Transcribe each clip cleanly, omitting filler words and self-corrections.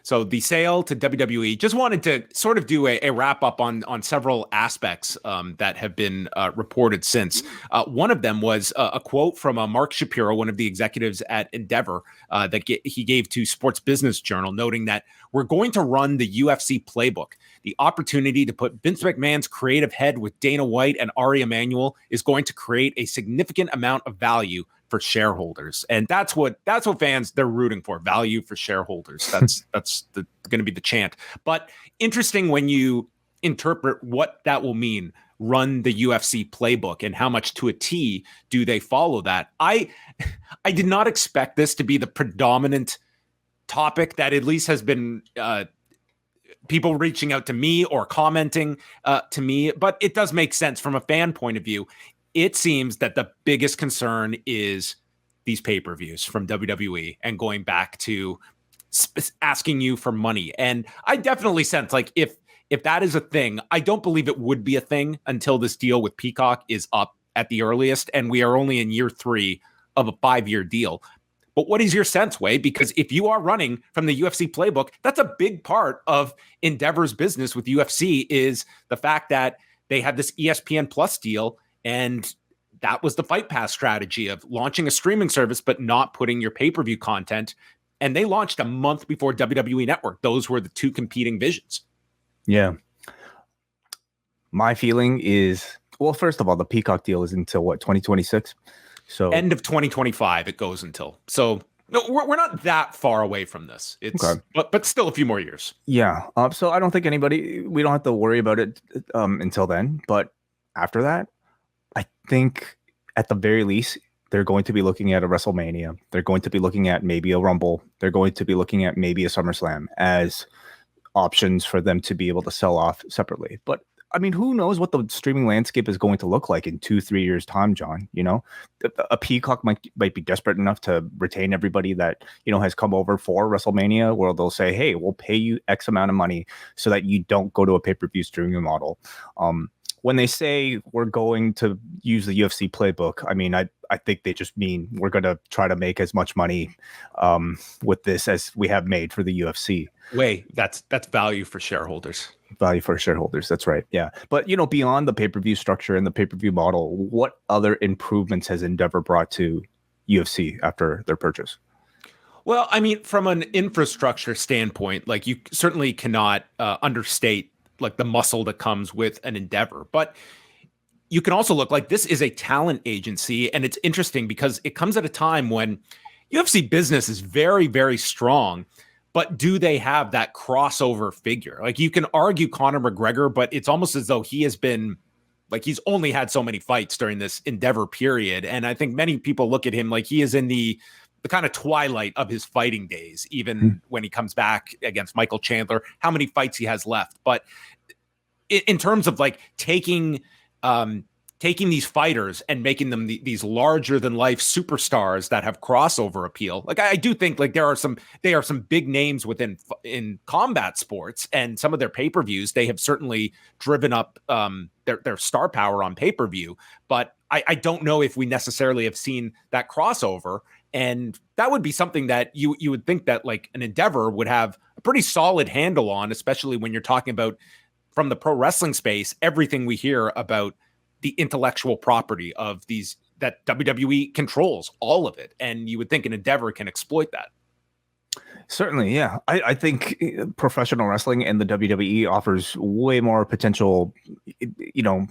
So the sale to WWE, just wanted to sort of do a wrap up on several aspects that have been reported since. One of them was a quote from Mark Shapiro, one of the executives at Endeavor, that he gave to Sports Business Journal, noting that we're going to run the UFC playbook. The opportunity to put Vince McMahon's creative head with Dana White and Ari Emanuel is going to create a significant amount of value for shareholders. And that's what fans, they're rooting for, value for shareholders. That's going to be the chant. But interesting when you interpret what that will mean, run the UFC playbook, and how much to a T do they follow that. I did not expect this to be the predominant topic that at least has been people reaching out to me or commenting to me, but it does make sense from a fan point of view. It seems that the biggest concern is these pay-per-views from WWE and going back to asking you for money. And I definitely sense like if that is a thing, I don't believe it would be a thing until this deal with Peacock is up at the earliest. And we are only in year 3 of a 5-year deal. But what is your sense, Wei? Because if you are running from the UFC playbook, that's a big part of Endeavor's business with UFC, is the fact that they had this ESPN Plus deal, and that was the Fight Pass strategy of launching a streaming service, but not putting your pay-per-view content. And they launched a month before WWE Network. Those were the two competing visions. Yeah. My feeling is, well, first of all, the Peacock deal is until what, 2026? So end of 2025 it goes until. So no, we're not that far away from this. It's okay. but still a few more years. Yeah. So I don't think we don't have to worry about it until then. But after that, I think at the very least, they're going to be looking at a WrestleMania. They're going to be looking at maybe a Rumble. They're going to be looking at maybe a SummerSlam as options for them to be able to sell off separately. But I mean, who knows what the streaming landscape is going to look like in 2-3 years' time, John? You know, a Peacock might be desperate enough to retain everybody that, you know, has come over for WrestleMania, where they'll say, hey, we'll pay you X amount of money so that you don't go to a pay-per-view streaming model. When they say we're going to use the UFC playbook, I mean, I think they just mean we're going to try to make as much money with this as we have made for the UFC. Wait, that's value for shareholders. Value for shareholders. That's right. Yeah. But, you know, beyond the pay-per-view structure and the pay-per-view model, what other improvements has Endeavor brought to UFC after their purchase? Well, I mean, from an infrastructure standpoint, like you certainly cannot understate like the muscle that comes with an Endeavor, but you can also look like this is a talent agency. And it's interesting because it comes at a time when UFC business is very, very strong. But do they have that crossover figure? Like you can argue Conor McGregor, but it's almost as though he has been like he's only had so many fights during this Endeavor period. And I think many people look at him like he is in the kind of twilight of his fighting days, even when he comes back against Michael Chandler, how many fights he has left. But in terms of like taking these fighters and making them these larger than life superstars that have crossover appeal. Like I do think like they are some big names in combat sports, and some of their pay-per-views, they have certainly driven up their star power on pay-per-view. But I don't know if we necessarily have seen that crossover. And that would be something that you would think that like an Endeavor would have a pretty solid handle on, especially when you're talking about from the pro wrestling space, everything we hear about the intellectual property of these that WWE controls, all of it. And you would think an Endeavor can exploit that. Certainly, yeah. I think professional wrestling and the WWE offers way more potential, you know,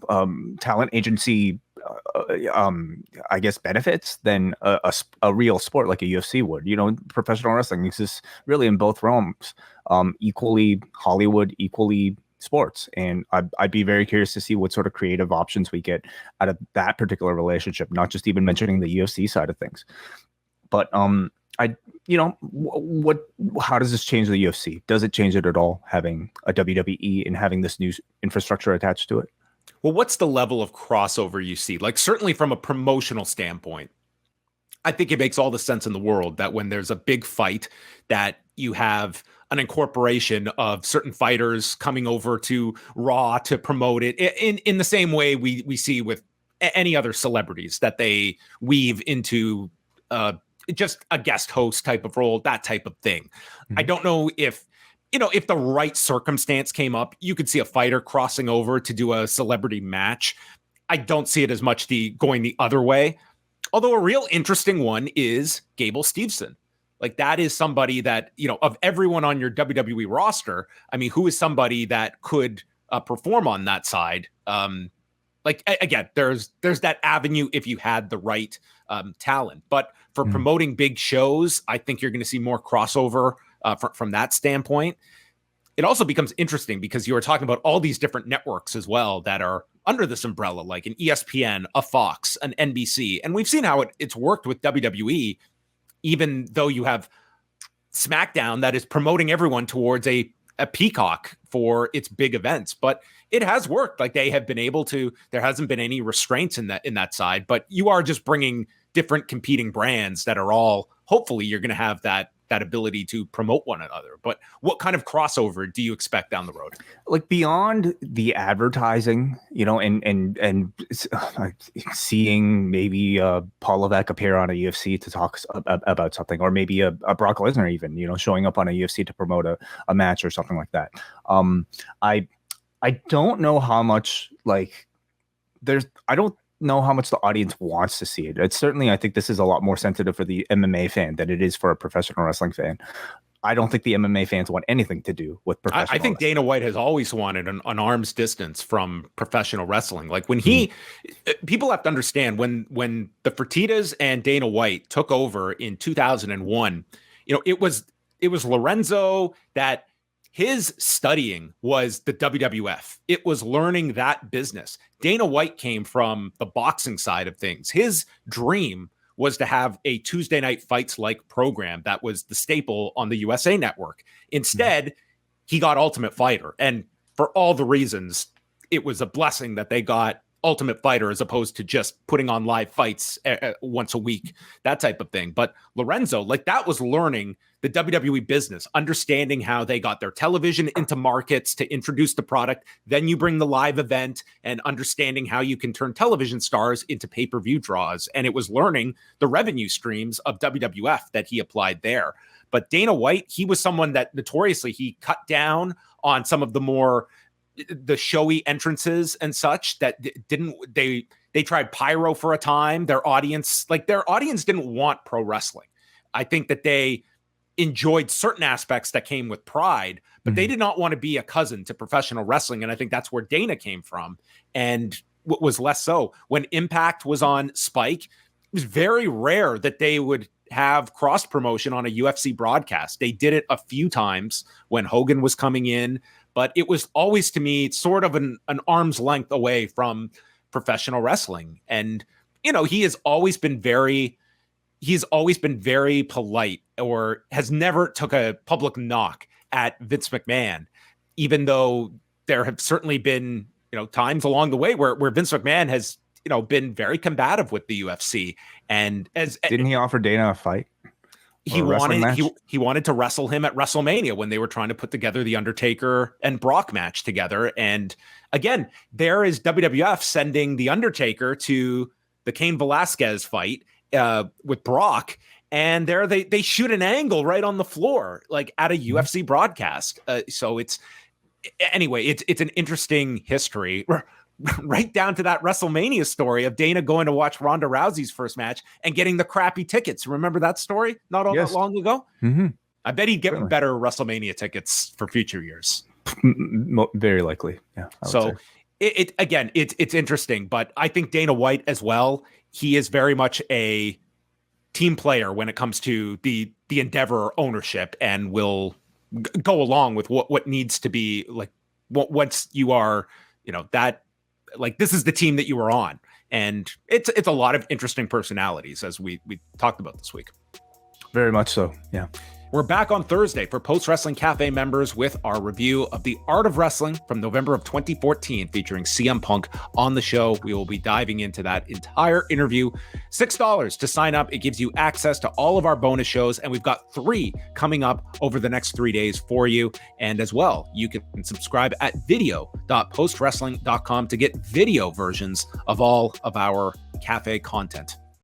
talent agency, I guess, benefits than a real sport like a UFC would. You know, professional wrestling exists really in both realms, equally Hollywood, equally sports. And I'd be very curious to see what sort of creative options we get out of that particular relationship, not just even mentioning the UFC side of things. But how does this change the UFC? Does it change it at all, having a WWE and having this new infrastructure attached to it? Well, what's the level of crossover you see? Like, certainly from a promotional standpoint, I think it makes all the sense in the world that when there's a big fight, that you have an incorporation of certain fighters coming over to Raw to promote it in the same way we see with any other celebrities, that they weave into just a guest host type of role, that type of thing. Mm-hmm. I don't know if the right circumstance came up, you could see a fighter crossing over to do a celebrity match. I don't see it as much going the other way. Although a real interesting one is Gable Steveson. Like, that is somebody that, of everyone on your WWE roster, I mean, who is somebody that could perform on that side? Again, there's that avenue if you had the right talent. But for promoting big shows, I think you're going to see more crossover from that standpoint. It also becomes interesting because you were talking about all these different networks as well that are under this umbrella, like an ESPN, a Fox, an NBC. And we've seen how it's worked with WWE, even though you have SmackDown that is promoting everyone towards a Peacock for its big events. But it has worked. Like, they have been able to, there hasn't been any restraints in that side, but you are just bringing different competing brands that are all, hopefully you're going to have that ability to promote one another. But what kind of crossover do you expect down the road? Like, beyond the advertising, and seeing maybe Paul Levesque appear on a UFC to talk about something, or maybe a Brock Lesnar even, showing up on a UFC to promote a match or something like that. I don't know how much I don't know how much the audience wants to see it. It's certainly, I think this is a lot more sensitive for the MMA fan than it is for a professional wrestling fan. I don't think the MMA fans want anything to do with professional I think wrestling. Dana White has always wanted an arm's distance from professional wrestling. Like, when people have to understand when the Fertittas and Dana White took over in 2001, it was Lorenzo that his studying was the WWF. It was learning that business. Dana White came from the boxing side of things. His dream was to have a Tuesday Night Fights-like program that was the staple on the USA Network. Instead, he got Ultimate Fighter. And for all the reasons, it was a blessing that they got Ultimate Fighter as opposed to just putting on live fights once a week, that type of thing. But Lorenzo, that was learning the WWE business, understanding how they got their television into markets to introduce the product. Then you bring the live event and understanding how you can turn television stars into pay-per-view draws. And it was learning the revenue streams of WWF that he applied there. But Dana White, he was someone that notoriously he cut down on some of the showy entrances and such that they tried pyro for a time. Their audience didn't want pro wrestling. I think that they enjoyed certain aspects that came with pride, but they did not want to be a cousin to professional wrestling. And I think that's where Dana came from. And what was less so when Impact was on Spike, it was very rare that they would have cross promotion on a UFC broadcast. They did it a few times when Hogan was coming in, but it was always, to me, sort of an arm's length away from professional wrestling. And, he has always been very polite, or has never took a public knock at Vince McMahon, even though there have certainly been, times along the way where Vince McMahon has, been very combative with the UFC. And didn't he offer Dana a fight? He wanted to wrestle him at WrestleMania when they were trying to put together the Undertaker and Brock match together. And again, there is WWF sending the Undertaker to the Cain Velasquez fight with Brock, and there they shoot an angle right on the floor, like at a UFC broadcast. So it's an interesting history. Right down to that WrestleMania story of Dana going to watch Ronda Rousey's first match and getting the crappy tickets. Remember that story not all that long ago? Mm-hmm. I bet he'd get better WrestleMania tickets for future years. Very likely. Yeah. So it's interesting, but I think Dana White as well, he is very much a team player when it comes to the Endeavor ownership, and will go along with what needs to be, like, once you are, that, like, this is the team that you were on. And it's a lot of interesting personalities, as we talked about this week. Very much so. Yeah. We're back on Thursday for Post Wrestling Cafe members with our review of The Art of Wrestling from November of 2014, featuring CM Punk on the show. We will be diving into that entire interview. $6 to sign up. It gives you access to all of our bonus shows, and we've got 3 coming up over the next 3 days for you. And as well, you can subscribe at video.postwrestling.com to get video versions of all of our cafe content.